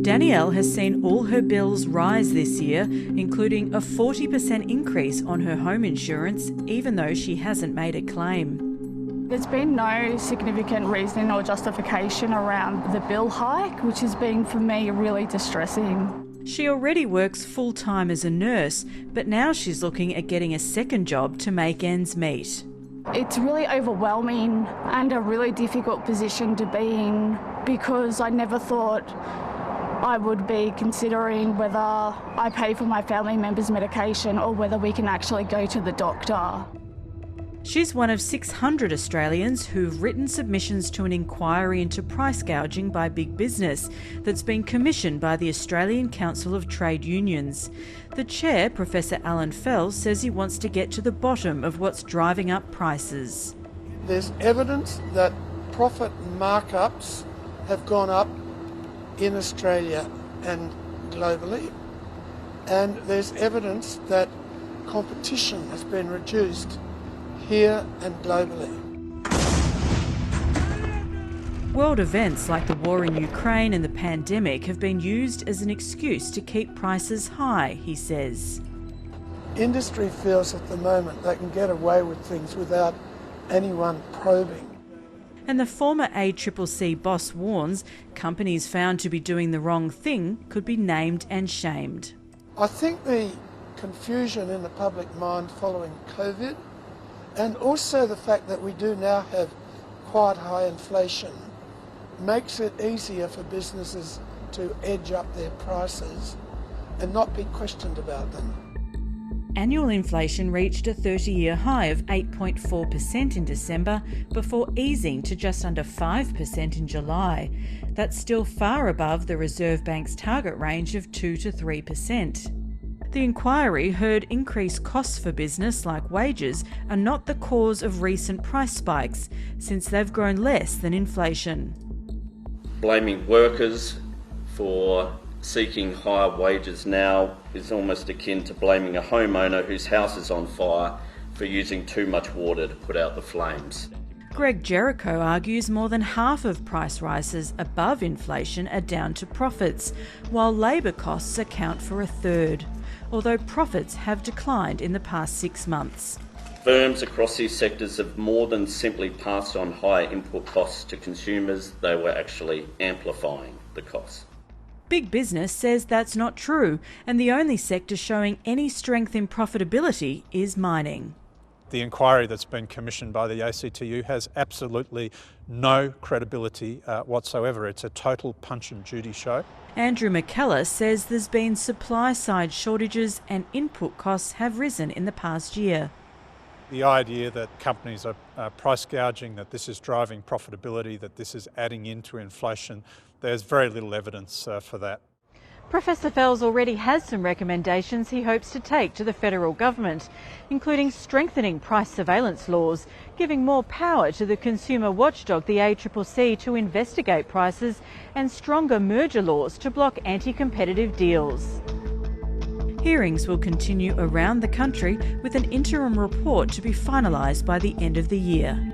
Danielle has seen all her bills rise this year, including a 40% increase on her home insurance, even though she hasn't made a claim. There's been no significant reasoning or justification around the bill hike, which has been, for me, really distressing. She already works full-time as a nurse, but now she's looking at getting a second job to make ends meet. It's really overwhelming and a really difficult position to be in, because I never thought I would be considering whether I pay for my family members' medication or whether we can actually go to the doctor. She's one of 600 Australians who've written submissions to an inquiry into price gouging by big business that's been commissioned by the Australian Council of Trade Unions. The chair, Professor Allan Fels, says he wants to get to the bottom of what's driving up prices. There's evidence that profit markups have gone up in Australia and globally, and there's evidence that competition has been reduced here and globally. World events like the war in Ukraine and the pandemic have been used as an excuse to keep prices high, he says. Industry feels at the moment they can get away with things without anyone probing. And the former ACCC boss warns companies found to be doing the wrong thing could be named and shamed. I think the confusion in the public mind following COVID, and also the fact that we do now have quite high inflation, makes it easier for businesses to edge up their prices and not be questioned about them. Annual inflation reached a 30-year high of 8.4% in December before easing to just under 5% in July. That's still far above the Reserve Bank's target range of 2 to 3%. The inquiry heard increased costs for business like wages are not the cause of recent price spikes, since they've grown less than inflation. Blaming workers for seeking higher wages now is almost akin to blaming a homeowner whose house is on fire for using too much water to put out the flames. Greg Jericho argues more than half of price rises above inflation are down to profits, while labour costs account for a third, although profits have declined in the past 6 months. Firms across these sectors have more than simply passed on higher input costs to consumers, they were actually amplifying the costs. Big business says that's not true, and the only sector showing any strength in profitability is mining. The inquiry that's been commissioned by the ACTU has absolutely no credibility whatsoever. It's a total punch and Judy show. Andrew McKellar says there's been supply-side shortages and input costs have risen in the past year. The idea that companies are price gouging, that this is driving profitability, that this is adding into inflation, there's very little evidence for that. Professor Fels already has some recommendations he hopes to take to the federal government, including strengthening price surveillance laws, giving more power to the consumer watchdog, the ACCC, to investigate prices, and stronger merger laws to block anti-competitive deals. Hearings will continue around the country with an interim report to be finalised by the end of the year.